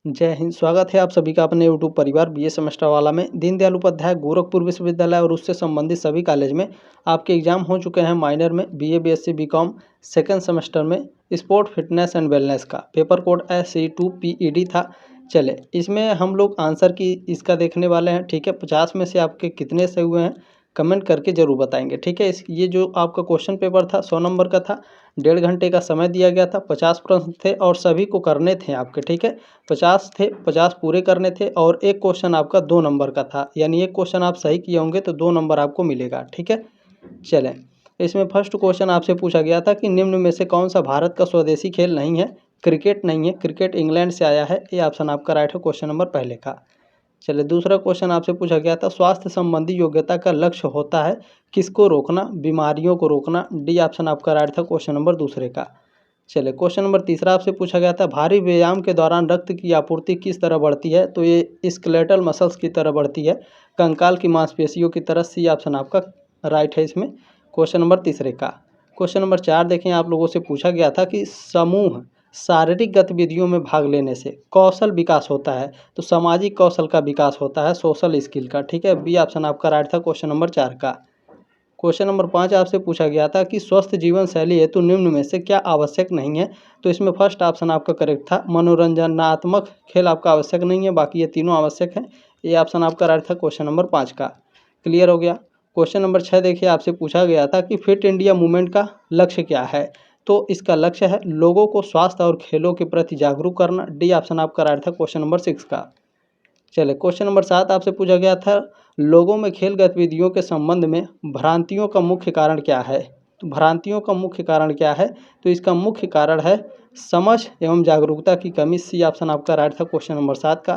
जय हिंद। स्वागत है आप सभी का अपने यूट्यूब परिवार बीए सेमेस्टर वाला में। दीनदयाल उपाध्याय गोरखपुर विश्वविद्यालय और उससे संबंधित सभी कॉलेज में आपके एग्जाम हो चुके हैं। माइनर में BA BSc BCom second semester में स्पोर्ट फिटनेस एंड वेलनेस का पेपर कोड SE2 PED था। चले इसमें हम लोग आंसर की इसका देखने वाले हैं। ठीक है, 50 में से आपके कितने सही हुए हैं कमेंट करके ज़रूर बताएंगे। ठीक है, ये जो आपका क्वेश्चन पेपर था 100 नंबर का था। 1.5 घंटे का समय दिया गया था। 50 प्रश्न थे और सभी को करने थे आपके। ठीक है, 50 थे, 50 पूरे करने थे और एक क्वेश्चन आपका 2 नंबर का था, यानी एक क्वेश्चन आप सही किए होंगे तो 2 नंबर आपको मिलेगा। ठीक है, चलें इसमें फर्स्ट क्वेश्चन आपसे पूछा गया था कि निम्न में से कौन सा भारत का स्वदेशी खेल नहीं है। क्रिकेट नहीं है, क्रिकेट इंग्लैंड से आया है। ये ऑप्शन आपका राइट है, क्वेश्चन नंबर पहले का। चलिए दूसरा क्वेश्चन आपसे पूछा गया था स्वास्थ्य संबंधी योग्यता का लक्ष्य होता है किसको रोकना, बीमारियों को रोकना। डी ऑप्शन आपका राइट था, क्वेश्चन नंबर दूसरे का। चलिए क्वेश्चन नंबर तीसरा आपसे पूछा गया था भारी व्यायाम के दौरान रक्त की आपूर्ति किस तरह बढ़ती है। तो ये स्केलेटल मसल्स की तरह बढ़ती है, कंकाल की मांसपेशियों की तरह। सी ऑप्शन आपका राइट है इसमें, क्वेश्चन नंबर तीसरे का। क्वेश्चन नंबर 4 देखें, आप लोगों से पूछा गया था कि समूह शारीरिक गतिविधियों में भाग लेने से कौशल विकास होता है। तो सामाजिक कौशल का विकास होता है, सोशल स्किल का। ठीक है, बी ऑप्शन आपका राइट था, क्वेश्चन नंबर 4 का। क्वेश्चन नंबर 5 आपसे पूछा गया था कि स्वस्थ जीवन शैली हेतु निम्न में से क्या आवश्यक नहीं है। तो इसमें फर्स्ट ऑप्शन आपका करेक्ट था, मनोरंजनात्मक खेल आपका आवश्यक नहीं है, बाकी ये तीनों आवश्यक हैं। ये ऑप्शन आपका राइट था, क्वेश्चन नंबर 5 का। क्लियर हो गया। क्वेश्चन नंबर 6 देखिए, आपसे पूछा गया था कि फिट इंडिया मूवमेंट का लक्ष्य क्या है। तो इसका लक्ष्य है लोगों को स्वास्थ्य और खेलों के प्रति जागरूक करना। डी ऑप्शन आपका राइट था, क्वेश्चन नंबर 6 का। चलिए क्वेश्चन नंबर 7 आपसे पूछा गया था लोगों में खेल गतिविधियों के संबंध में भ्रांतियों का मुख्य कारण क्या है। तो भ्रांतियों का मुख्य कारण क्या है, तो इसका मुख्य कारण है समझ एवं जागरूकता की कमी। सी ऑप्शन आपका राइट था, क्वेश्चन नंबर 7 का।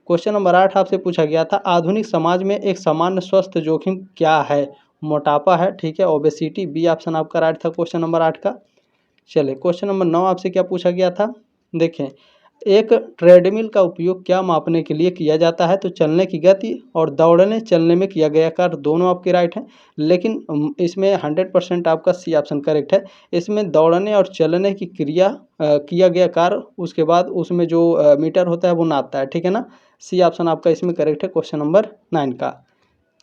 क्वेश्चन नंबर 8 आपसे पूछा गया था आधुनिक समाज में एक सामान्य स्वास्थ्य जोखिम क्या है। मोटापा है। ठीक है, ओबेसिटी। बी ऑप्शन आपका राइट था, क्वेश्चन नंबर 8 का। चलिए क्वेश्चन नंबर 9 आपसे क्या पूछा गया था, देखें एक ट्रेडमिल का उपयोग क्या मापने के लिए किया जाता है। तो चलने की गति और दौड़ने चलने में किया गया कार्य दोनों आपके राइट हैं, लेकिन इसमें 100% आपका सी ऑप्शन करेक्ट है। इसमें दौड़ने और चलने की क्रिया किया गया कार्य, उसके बाद उसमें जो मीटर होता है वो नापता है। ठीक है ना, सी ऑप्शन आपका इसमें करेक्ट है, क्वेश्चन नंबर 9 का।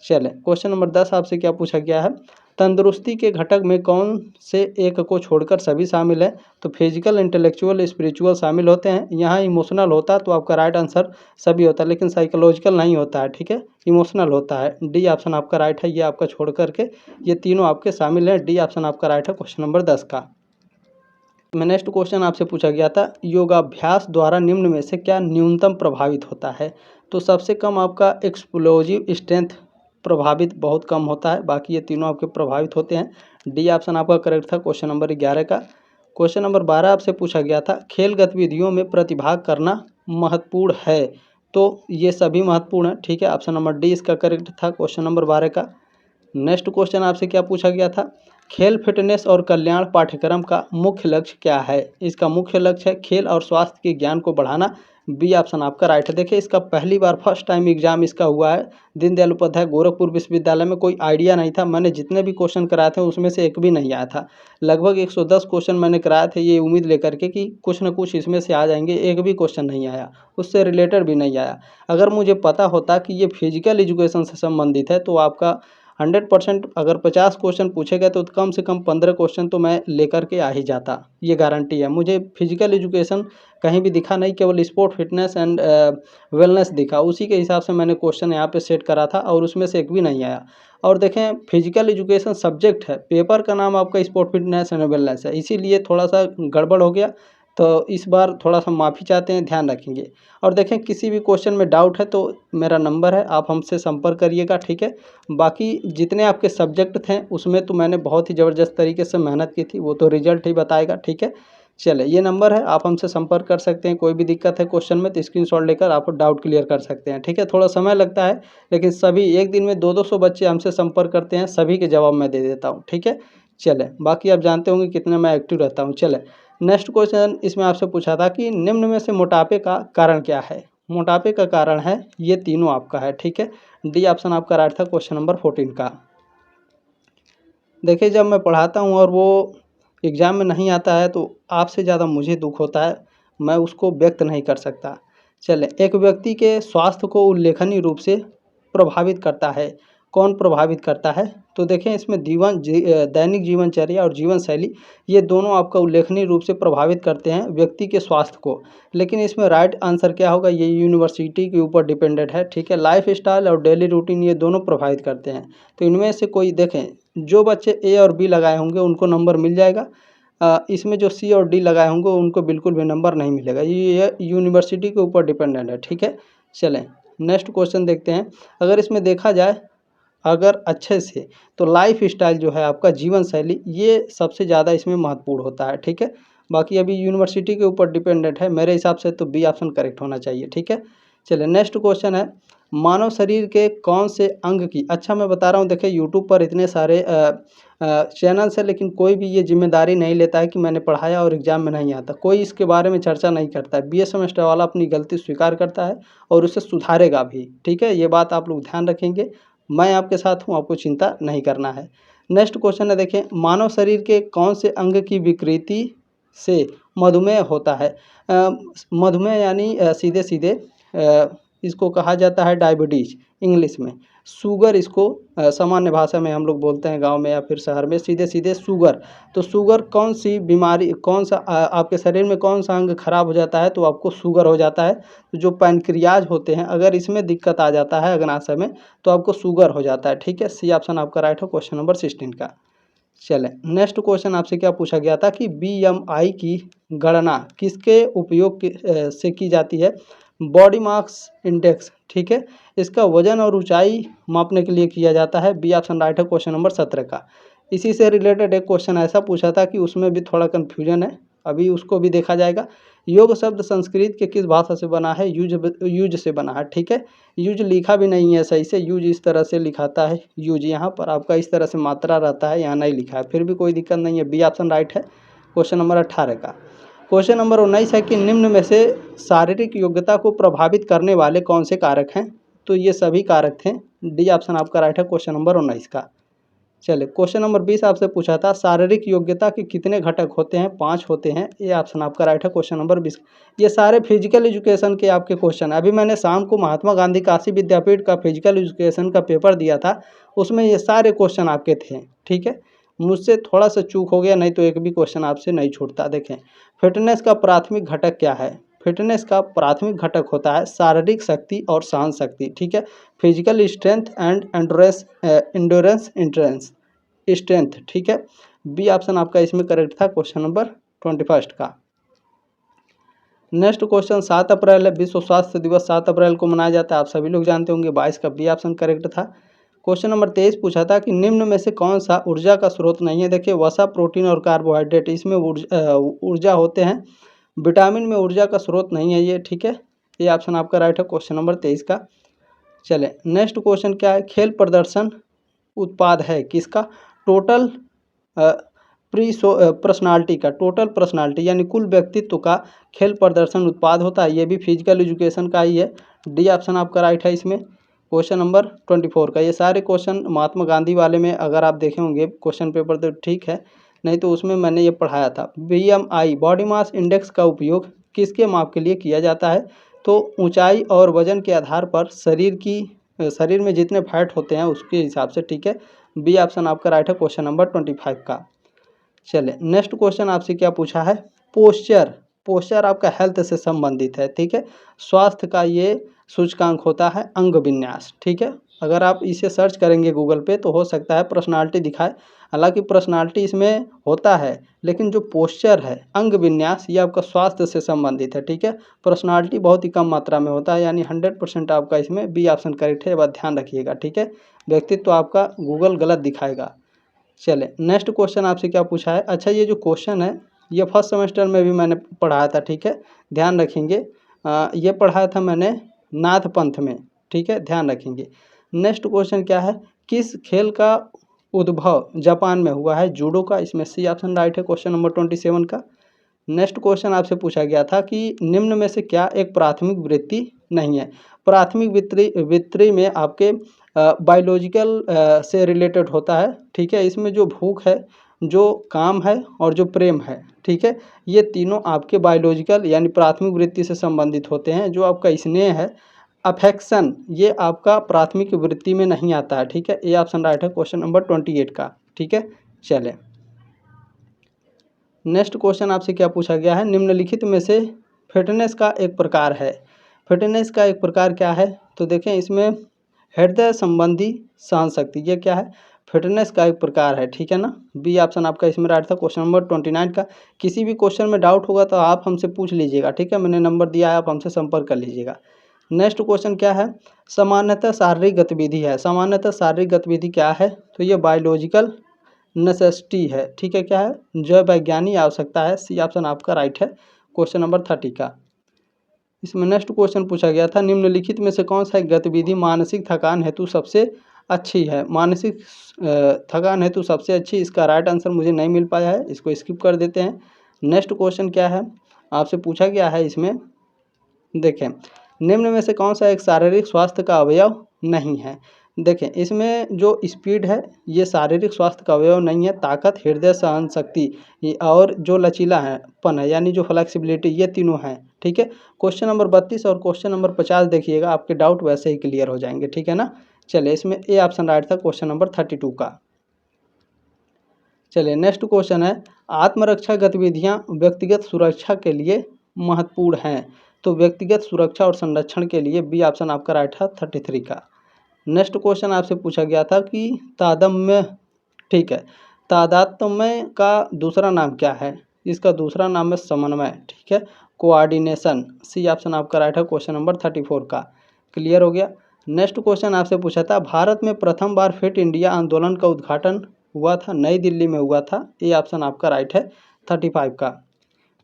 चलें क्वेश्चन नंबर 10 आपसे क्या पूछा गया है तंदुरुस्ती के घटक में कौन से एक को छोड़कर सभी शामिल है। तो फिजिकल, इंटेलेक्चुअल, स्पिरिचुअल शामिल होते हैं। यहाँ इमोशनल होता तो आपका राइट आंसर सभी होता, लेकिन साइकोलॉजिकल नहीं होता है। ठीक है, इमोशनल होता है। डी ऑप्शन आपका राइट है, ये आपका छोड़ करके ये तीनों आपके शामिल हैं। डी ऑप्शन आपका राइट है, क्वेश्चन नंबर 10 का। मैं नेक्स्ट क्वेश्चन आपसे पूछा गया था योगाभ्यास द्वारा निम्न में से क्या न्यूनतम प्रभावित होता है। तो सबसे कम आपका एक्सप्लोजिव स्ट्रेंथ प्रभावित बहुत कम होता है, बाकी ये तीनों आपके प्रभावित होते हैं। डी ऑप्शन आपका करेक्ट था, क्वेश्चन नंबर 11 का। क्वेश्चन नंबर 12 आपसे पूछा गया था खेल गतिविधियों में प्रतिभाग करना महत्वपूर्ण है। तो ये सभी महत्वपूर्ण है। ठीक है, ऑप्शन नंबर डी इसका करेक्ट था, क्वेश्चन नंबर 12 का। नेक्स्ट क्वेश्चन आपसे क्या पूछा गया था खेल फिटनेस और कल्याण पाठ्यक्रम का मुख्य लक्ष्य क्या है। इसका मुख्य लक्ष्य है खेल और स्वास्थ्य के ज्ञान को बढ़ाना। बी ऑप्शन आपका राइट है। देखिए इसका पहली बार फर्स्ट टाइम एग्जाम इसका हुआ है दीनदयाल उपाध्याय गोरखपुर विश्वविद्यालय में। कोई आइडिया नहीं था, मैंने जितने भी क्वेश्चन कराए थे उसमें से एक भी नहीं आया था। लगभग 110 क्वेश्चन मैंने कराए थे ये उम्मीद लेकर के कि कुछ न कुछ इसमें से आ जाएंगे, एक भी क्वेश्चन नहीं आया, उससे रिलेटेड भी नहीं आया। अगर मुझे पता होता कि ये फिजिकल एजुकेशन से संबंधित है तो आपका 100% अगर 50 क्वेश्चन पूछे गए तो कम से कम 15 क्वेश्चन तो मैं लेकर के आ ही जाता, ये गारंटी है। मुझे फिजिकल एजुकेशन कहीं भी दिखा नहीं, केवल स्पोर्ट फिटनेस एंड वेलनेस दिखा, उसी के हिसाब से मैंने क्वेश्चन यहाँ पे सेट करा था और उसमें से एक भी नहीं आया। और देखें फिजिकल एजुकेशन सब्जेक्ट है, पेपर का नाम आपका स्पोर्ट फिटनेस एंड वेलनेस है, इसीलिए थोड़ा सा गड़बड़ हो गया। तो इस बार थोड़ा सा माफ़ी चाहते हैं, ध्यान रखेंगे। और देखें किसी भी क्वेश्चन में डाउट है तो मेरा नंबर है, आप हमसे संपर्क करिएगा। ठीक है, बाकी जितने आपके सब्जेक्ट थे उसमें तो मैंने बहुत ही ज़बरदस्त तरीके से मेहनत की थी, वो तो रिजल्ट ही बताएगा। ठीक है, चले ये नंबर है, आप हमसे संपर्क कर सकते हैं। कोई भी दिक्कत है क्वेश्चन में तो स्क्रीनशॉट लेकर आप डाउट क्लियर कर सकते हैं। ठीक है, थोड़ा समय लगता है लेकिन सभी एक दिन में 200-200 बच्चे हमसे संपर्क करते हैं, सभी के जवाब मैं दे देता हूँ। ठीक है, चले बाकी आप जानते होंगे कितने मैं एक्टिव रहता हूँ। चले नेक्स्ट क्वेश्चन इसमें आपसे पूछा था कि निम्न में से मोटापे का कारण क्या है। मोटापे का कारण है ये तीनों आपका है। ठीक है, डी ऑप्शन आपका राइट था, क्वेश्चन नंबर 14 का। देखिए जब मैं पढ़ाता हूँ और वो एग्ज़ाम में नहीं आता है तो आपसे ज़्यादा मुझे दुख होता है, मैं उसको व्यक्त नहीं कर सकता। चलें, एक व्यक्ति के स्वास्थ्य को उल्लेखनीय रूप से प्रभावित करता है। कौन प्रभावित करता है? तो देखें इसमें दैनिक जीवनचर्या और जीवन शैली ये दोनों आपका उल्लेखनीय रूप से प्रभावित करते हैं व्यक्ति के स्वास्थ्य को। लेकिन इसमें राइट आंसर क्या होगा? ये यूनिवर्सिटी के ऊपर डिपेंडेंट है, ठीक है। लाइफ़स्टाइल और डेली रूटीन ये दोनों प्रभावित करते हैं। तो इनमें से कोई देखें, जो बच्चे ए और बी लगाए होंगे उनको नंबर मिल जाएगा। इसमें जो सी और डी लगाए होंगे उनको बिल्कुल भी नंबर नहीं मिलेगा। ये यूनिवर्सिटी के ऊपर डिपेंडेंट है, ठीक है। चलें नेक्स्ट क्वेश्चन देखते हैं। अगर इसमें देखा जाए अगर अच्छे से, तो लाइफ स्टाइल जो है आपका जीवन शैली ये सबसे ज़्यादा इसमें महत्वपूर्ण होता है, ठीक है। बाकी अभी यूनिवर्सिटी के ऊपर डिपेंडेंट है, मेरे हिसाब से तो बी ऑप्शन करेक्ट होना चाहिए, ठीक है। चलिए नेक्स्ट क्वेश्चन है, मानव शरीर के कौन से अंग की, अच्छा मैं बता रहा हूँ, देखिए यूट्यूब पर इतने सारे चैनल्स है, लेकिन कोई भी ये जिम्मेदारी नहीं लेता है कि मैंने पढ़ाया और एग्जाम में नहीं आता। कोई इसके बारे में चर्चा नहीं करता है। बीए सेमेस्टर वाला अपनी गलती स्वीकार करता है और उसे सुधारेगा भी, ठीक है। ये बात आप लोग ध्यान रखेंगे। मैं आपके साथ हूँ, आपको चिंता नहीं करना है। नेक्स्ट क्वेश्चन है, देखें मानव शरीर के कौन से अंग की विकृति से मधुमेह होता है? मधुमेह यानी सीधे सीधे इसको कहा जाता है डायबिटीज इंग्लिश में। शुगर इसको सामान्य भाषा में हम लोग बोलते हैं गांव में या फिर शहर में सीधे सीधे शुगर। तो शुगर कौन सी बीमारी, कौन सा आपके शरीर में कौन सा अंग खराब हो जाता है तो आपको शुगर हो जाता है। तो जो पैनक्रियाज होते हैं अगर इसमें दिक्कत आ जाता है अग्नाशय में तो आपको शुगर हो जाता है, ठीक है। सी ऑप्शन आपका राइट हो क्वेश्चन नंबर 16 का। चलें नेक्स्ट क्वेश्चन आपसे क्या पूछा गया था कि बीएमआई की गणना किसके उपयोग से की जाती है? बॉडी मास इंडेक्स, ठीक है। इसका वजन और ऊंचाई मापने के लिए किया जाता है। बी ऑप्शन राइट है क्वेश्चन नंबर 17 का। इसी से रिलेटेड एक क्वेश्चन ऐसा पूछा था कि उसमें भी थोड़ा कन्फ्यूजन है, अभी उसको भी देखा जाएगा। योग शब्द संस्कृत के किस भाषा से बना है? यूज से बना है, ठीक है। यूज लिखा भी नहीं है सही से, यूज इस तरह से लिखाता है यूज, यहाँ पर आपका इस तरह से मात्रा रहता है, यहाँ नहीं लिखा है, फिर भी कोई दिक्कत नहीं है। बी ऑप्शन राइट है क्वेश्चन नंबर 18 का। क्वेश्चन नंबर 19 है कि निम्न में से शारीरिक योग्यता को प्रभावित करने वाले कौन से कारक हैं? तो ये सभी कारक थे। डी ऑप्शन आपका राइट है क्वेश्चन नंबर 19 का। चलिए क्वेश्चन नंबर 20 आपसे पूछा था शारीरिक योग्यता के कितने घटक होते हैं? 5 होते हैं। ये ऑप्शन आपका राइट है क्वेश्चन नंबर 20। ये सारे फिजिकल एजुकेशन के आपके क्वेश्चन है। अभी मैंने शाम को महात्मा गांधी काशी विद्यापीठ का फिजिकल एजुकेशन का पेपर दिया था, उसमें ये सारे क्वेश्चन आपके थे, ठीक है। मुझसे थोड़ा सा चूक हो गया, नहीं तो एक भी क्वेश्चन आपसे नहीं छूटता। देखें फिटनेस का प्राथमिक घटक क्या है? फिटनेस का प्राथमिक घटक होता है शारीरिक शक्ति और सहन शक्ति, ठीक है। Physical strength and endurance strength, ठीक है। बी ऑप्शन आपका इसमें करेक्ट था क्वेश्चन नंबर 21 का। नेक्स्ट क्वेश्चन 7 अप्रैल है, विश्व स्वास्थ्य दिवस 7 अप्रैल को मनाया जाता है, आप सभी लोग जानते होंगे। 22 का बी ऑप्शन करेक्ट था। क्वेश्चन नंबर 23 पूछा था कि निम्न में से कौन सा ऊर्जा का स्रोत नहीं है? देखिए वसा, प्रोटीन और कार्बोहाइड्रेट इसमें ऊर्जा होते हैं, विटामिन में ऊर्जा का स्रोत नहीं है ये, ठीक है। ये ऑप्शन आपका राइट है क्वेश्चन नंबर 23 का। चले नेक्स्ट क्वेश्चन क्या है? खेल प्रदर्शन उत्पाद है किसका? टोटल पर्सनालिटी का, टोटल पर्सनालिटी यानी कुल व्यक्तित्व का खेल प्रदर्शन उत्पाद होता है। ये भी फिजिकल एजुकेशन का ही है। डी ऑप्शन आपका राइट है इसमें क्वेश्चन नंबर 24 का। ये सारे क्वेश्चन महात्मा गांधी वाले में अगर आप देखे होंगे क्वेश्चन पेपर तो ठीक है, नहीं तो उसमें मैंने ये पढ़ाया था। बीएमआई बॉडी मास इंडेक्स का उपयोग किसके माप के लिए किया जाता है? तो ऊंचाई और वजन के आधार पर शरीर में जितने फैट होते हैं उसके हिसाब से, ठीक है। बी ऑप्शन आपका राइट है क्वेश्चन नंबर 25 का। चलिए नेक्स्ट क्वेश्चन आपसे क्या पूछा है? पोस्चर, पोस्चर आपका हेल्थ से संबंधित है, ठीक है। स्वास्थ्य का ये सूचकांक होता है अंग विन्यास, ठीक है। अगर आप इसे सर्च करेंगे गूगल पे तो हो सकता है पर्सनालिटी दिखाए, हालांकि पर्सनालिटी इसमें होता है, लेकिन जो पोस्चर है अंग विन्यास ये आपका स्वास्थ्य से संबंधित है, ठीक है। पर्सनालिटी बहुत ही कम मात्रा में होता है, यानी 100% आपका इसमें बी ऑप्शन करेक्ट है, ये बात ध्यान रखिएगा, ठीक है। व्यक्तित्व तो आपका गूगल गलत दिखाएगा। चले नेक्स्ट क्वेश्चन आपसे क्या पूछा है? अच्छा ये जो क्वेश्चन है ये फर्स्ट सेमेस्टर में भी मैंने पढ़ाया था, ठीक है, ध्यान रखेंगे। ये पढ़ाया था मैंने नाथ पंथ में, ठीक है, ध्यान रखेंगे। नेक्स्ट क्वेश्चन क्या है? किस खेल का उद्भव जापान में हुआ है? जूडो का। इसमें सी ऑप्शन राइट है क्वेश्चन नंबर 27 का। नेक्स्ट क्वेश्चन आपसे पूछा गया था कि निम्न में से क्या एक प्राथमिक वृत्ति नहीं है? प्राथमिक वृत्ति में आपके बायोलॉजिकल से रिलेटेड होता है, ठीक है। इसमें जो भूख है जो काम है और जो प्रेम है, ठीक है, ये तीनों आपके बायोलॉजिकल यानी प्राथमिक वृत्ति से संबंधित होते हैं। जो आपका स्नेह है, अफेक्शन, ये आपका प्राथमिक वृत्ति में नहीं आता है, ठीक है। ये ऑप्शन राइट है क्वेश्चन नंबर 28 का, ठीक है। चलें, नेक्स्ट क्वेश्चन आपसे क्या पूछा गया है, निम्नलिखित में से फिटनेस का एक प्रकार है। फिटनेस का एक प्रकार क्या है, तो देखें इसमें हृदय संबंधी सहन शक्ति, ये क्या है, फिटनेस का एक प्रकार है, ठीक है ना। बी ऑप्शन आपका इसमें राइट था क्वेश्चन नंबर 29 का। किसी भी क्वेश्चन में डाउट होगा तो आप हमसे पूछ लीजिएगा, ठीक है, मैंने नंबर दिया है, आप हमसे संपर्क कर लीजिएगा। नेक्स्ट क्वेश्चन क्या है, सामान्यतः शारीरिक गतिविधि है। सामान्यतः शारीरिक गतिविधि क्या है, तो ये बायोलॉजिकल नेसेसिटी है, ठीक है, क्या है, जैव वैज्ञानिक आवश्यकता है। सी ऑप्शन आपका राइट है क्वेश्चन नंबर 30 का। इसमें नेक्स्ट क्वेश्चन पूछा गया था, निम्नलिखित में से कौन सा गतिविधि मानसिक थकान हेतु सबसे अच्छी है। मानसिक थकान हेतु सबसे अच्छी, इसका राइट आंसर मुझे नहीं मिल पाया है, इसको स्किप कर देते हैं। नेक्स्ट क्वेश्चन क्या है, आपसे पूछा गया है इसमें, देखें निम्न में से कौन सा एक शारीरिक स्वास्थ्य का अवयव नहीं है। देखें इसमें जो स्पीड है ये शारीरिक स्वास्थ्य का अवयव नहीं है। ताकत, हृदय सहन शक्ति और जो लचीला है पन है यानी जो फ्लेक्सिबिलिटी, ये तीनों हैं, ठीक है। क्वेश्चन नंबर 32 और क्वेश्चन नंबर 50 देखिएगा, आपके डाउट वैसे ही क्लियर हो जाएंगे, ठीक है ना। चलिए, इसमें ए ऑप्शन राइट था क्वेश्चन नंबर 32 का। चलिए, नेक्स्ट क्वेश्चन है, आत्मरक्षा गतिविधियां व्यक्तिगत सुरक्षा के लिए महत्वपूर्ण हैं। तो व्यक्तिगत सुरक्षा और संरक्षण के लिए बी ऑप्शन आपका राइट था 33 का। नेक्स्ट क्वेश्चन आपसे पूछा गया था कि तादम्य, ठीक है, तादात्म्य का दूसरा नाम क्या है। इसका दूसरा नाम है समन्वय, ठीक है, कोऑर्डिनेशन। सी ऑप्शन आपका राइट है क्वेश्चन नंबर 34 का। क्लियर हो गया। नेक्स्ट क्वेश्चन आपसे पूछा था, भारत में प्रथम बार फिट इंडिया आंदोलन का उद्घाटन हुआ था, नई दिल्ली में हुआ था। ये ऑप्शन आपका राइट है 35 का।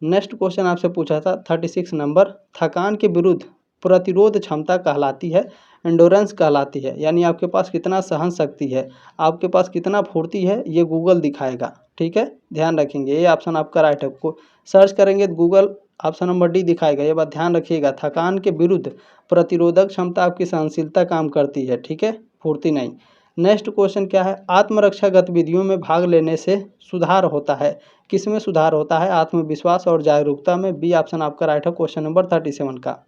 नेक्स्ट क्वेश्चन आपसे पूछा था 36 नंबर, थकान के विरुद्ध प्रतिरोध क्षमता कहलाती है, एंडोरेंस कहलाती है, यानी आपके पास कितना सहन शक्ति है, आपके पास कितना फुर्ती है, ये गूगल दिखाएगा, ठीक है, ध्यान रखेंगे। ये ऑप्शन आपका राइट है, को सर्च करेंगे तो गूगल ऑप्शन नंबर डी दिखाएगा, ये बात ध्यान रखिएगा। थकान के विरुद्ध प्रतिरोधक क्षमता आपकी सहनशीलता काम करती है, ठीक है, फुर्ती नहीं। नेक्स्ट क्वेश्चन क्या है, आत्मरक्षा गतिविधियों में भाग लेने से सुधार होता है। किस में सुधार होता है, आत्मविश्वास और जागरूकता में। बी ऑप्शन आपका राइट है क्वेश्चन नंबर 37 का।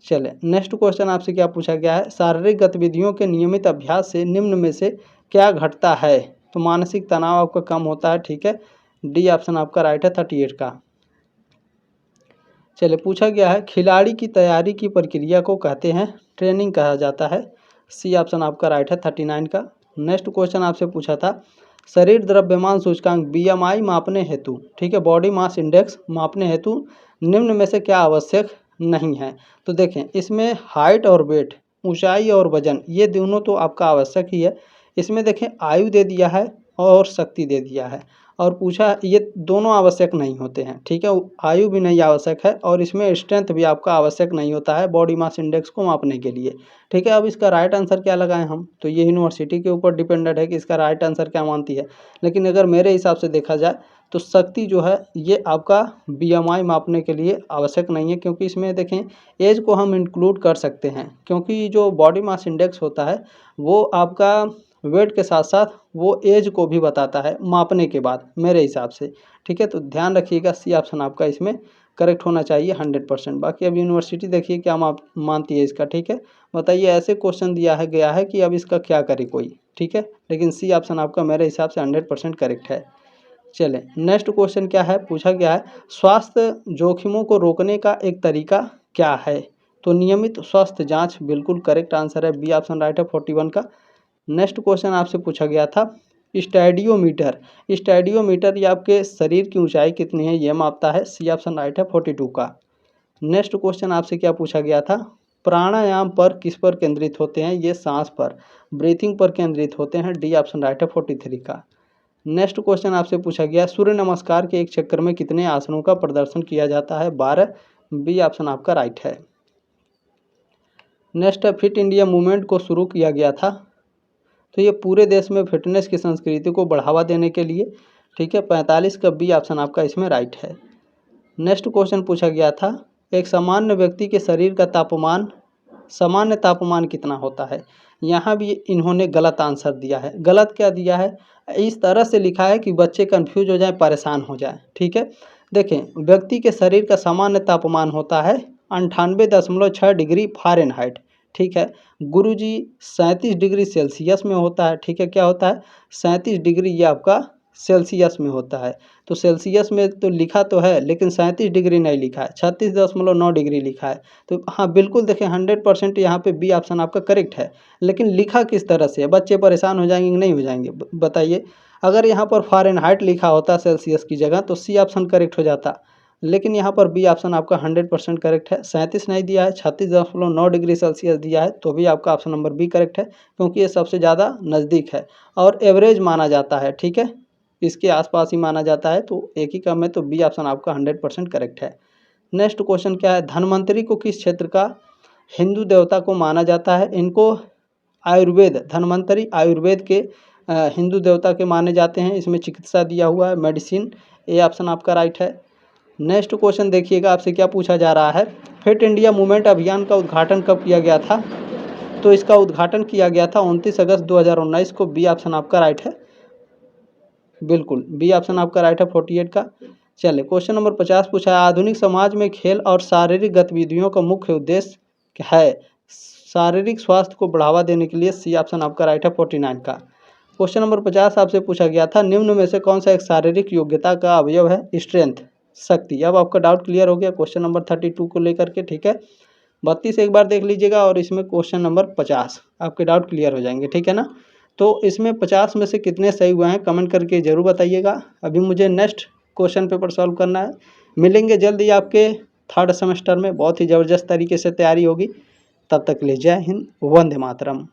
चले, नेक्स्ट क्वेश्चन आपसे क्या पूछा गया है, शारीरिक गतिविधियों के नियमित अभ्यास से निम्न में से क्या घटता है। तो मानसिक तनाव आपका कम होता है, ठीक है, डी ऑप्शन आपका राइट है 38 का। चलिए, पूछा गया है, खिलाड़ी की तैयारी की प्रक्रिया को कहते हैं ट्रेनिंग कहा जाता है। सी ऑप्शन आपका राइट है 39 का। नेक्स्ट क्वेश्चन आपसे पूछा था, शरीर द्रव्यमान सूचकांक बीएमआई मापने हेतु, ठीक है, बॉडी मास इंडेक्स मापने हेतु निम्न में से क्या आवश्यक नहीं है। तो देखें इसमें हाइट और वेट, ऊंचाई और वजन, ये दोनों तो आपका आवश्यक ही है। इसमें देखें आयु दे दिया है और शक्ति दे दिया है, और पूछा ये दोनों आवश्यक नहीं होते हैं, ठीक है, आयु भी नहीं आवश्यक है और इसमें स्ट्रेंथ भी आपका आवश्यक नहीं होता है बॉडी मास इंडेक्स को मापने के लिए, ठीक है। अब इसका राइट आंसर क्या लगाएं हम, तो ये यूनिवर्सिटी के ऊपर डिपेंडेंट है कि इसका राइट आंसर क्या मानती है। लेकिन अगर मेरे हिसाब से देखा जाए तो शक्ति जो है ये आपका बीएमआई मापने के लिए आवश्यक नहीं है, क्योंकि इसमें देखें एज को हम इंक्लूड कर सकते हैं, क्योंकि जो बॉडी मास इंडेक्स होता है वो आपका वेट के साथ साथ वो एज को भी बताता है मापने के बाद, मेरे हिसाब से, ठीक है। तो ध्यान रखिएगा, सी ऑप्शन आपका इसमें करेक्ट होना चाहिए 100%। बाकी अब यूनिवर्सिटी देखिए क्या मानती है इसका, ठीक है। बताइए, ऐसे क्वेश्चन दिया है गया है कि अब इसका क्या करे कोई, ठीक है, लेकिन सी ऑप्शन आपका मेरे हिसाब से 100% करेक्ट है। चलें, नेक्स्ट क्वेश्चन क्या है, पूछा गया है, स्वास्थ्य जोखिमों को रोकने का एक तरीका क्या है। तो नियमित स्वास्थ्य जांच बिल्कुल करेक्ट आंसर है, बी ऑप्शन राइट है 41 का। नेक्स्ट क्वेश्चन आपसे पूछा गया था, स्टैडियोमीटर, स्टैडियोमीटर ये आपके शरीर की ऊंचाई कितनी है ये मापता है। सी ऑप्शन राइट है 42 का। नेक्स्ट क्वेश्चन आपसे क्या पूछा गया था, प्राणायाम पर किस पर केंद्रित होते हैं, ये सांस पर, ब्रीथिंग पर केंद्रित होते हैं। डी ऑप्शन राइट है 43 का। नेक्स्ट क्वेश्चन आपसे पूछा गया, सूर्य नमस्कार के एक चक्कर में कितने आसनों का प्रदर्शन किया जाता है, 12। बी ऑप्शन आपका राइट है। नेक्स्ट है, फिट इंडिया मूवमेंट को शुरू किया गया था, तो ये पूरे देश में फिटनेस की संस्कृति को बढ़ावा देने के लिए, ठीक है, 45 का। बी ऑप्शन आपका इसमें राइट है। नेक्स्ट क्वेश्चन पूछा गया था, एक सामान्य व्यक्ति के शरीर का तापमान सामान्य तापमान कितना होता है। यहाँ भी इन्होंने गलत आंसर दिया है। गलत क्या दिया है, इस तरह से लिखा है कि बच्चे कंफ्यूज हो जाएं, परेशान हो जाएं। ठीक है, देखें व्यक्ति के शरीर का सामान्य तापमान होता है 98.6 डिग्री फ़ारेनहाइट। ठीक है, गुरुजी 37 डिग्री सेल्सियस में होता है। ठीक है, क्या होता है 37 डिग्री, ये आपका सेल्सियस में होता है। तो सेल्सियस में तो लिखा तो है लेकिन 37 डिग्री नहीं लिखा है, 36.9 डिग्री लिखा है। तो हाँ बिल्कुल देखें 100% यहाँ पे बी ऑप्शन आपका करेक्ट है। लेकिन लिखा किस तरह से है, बच्चे परेशान हो जाएंगे कि नहीं हो जाएंगे बताइए। अगर यहाँ पर फ़ारेनहाइट लिखा होता सेल्सियस की जगह तो सी ऑप्शन करेक्ट हो जाता, लेकिन यहाँ पर बी ऑप्शन आपका 100% करेक्ट है। 37 नहीं दिया है, 36.9 डिग्री सेल्सियस दिया है, तो भी आपका ऑप्शन नंबर बी करेक्ट है, क्योंकि ये सबसे ज़्यादा नज़दीक है और एवरेज माना जाता है। ठीक है, इसके आसपास ही माना जाता है, तो एक ही कम है, तो बी ऑप्शन आपका 100% करेक्ट है। नेक्स्ट क्वेश्चन क्या है, धन्वंतरी को किस क्षेत्र का हिंदू देवता को माना जाता है। इनको आयुर्वेद, धन्वंतरी आयुर्वेद के हिंदू देवता के माने जाते हैं। इसमें चिकित्सा दिया हुआ है, मेडिसिन, ए ऑप्शन आपका राइट है। नेक्स्ट क्वेश्चन देखिएगा, आपसे क्या पूछा जा रहा है, फिट इंडिया मूवमेंट अभियान का उद्घाटन कब किया गया था। तो इसका उद्घाटन किया गया था 29 अगस्त 2019 को। बी ऑप्शन आपका राइट है, बिल्कुल बी ऑप्शन आपका राइट है 48 का। चलिए क्वेश्चन नंबर 50 पूछा है, आधुनिक समाज में खेल और शारीरिक गतिविधियों का मुख्य उद्देश्य क्या है। शारीरिक स्वास्थ्य को बढ़ावा देने के लिए, सी ऑप्शन आपका राइट है 49 का। क्वेश्चन नंबर 50 आपसे पूछा गया था, निम्न में से कौन सा एक शारीरिक योग्यता का अवयव है। स्ट्रेंथ, शक्ति। अब आपका डाउट क्लियर हो गया क्वेश्चन नंबर 32 को लेकर के। ठीक है, 32 एक बार देख लीजिएगा और इसमें क्वेश्चन नंबर 50 आपके डाउट क्लियर हो जाएंगे। ठीक है ना, तो इसमें 50 में से कितने सही हुए हैं कमेंट करके ज़रूर बताइएगा। अभी मुझे नेक्स्ट क्वेश्चन पेपर सॉल्व करना है। मिलेंगे जल्द ही आपके थर्ड सेमेस्टर में, बहुत ही ज़बरदस्त तरीके से तैयारी होगी। तब तक के लिए जय हिंद, वंदे मातरम।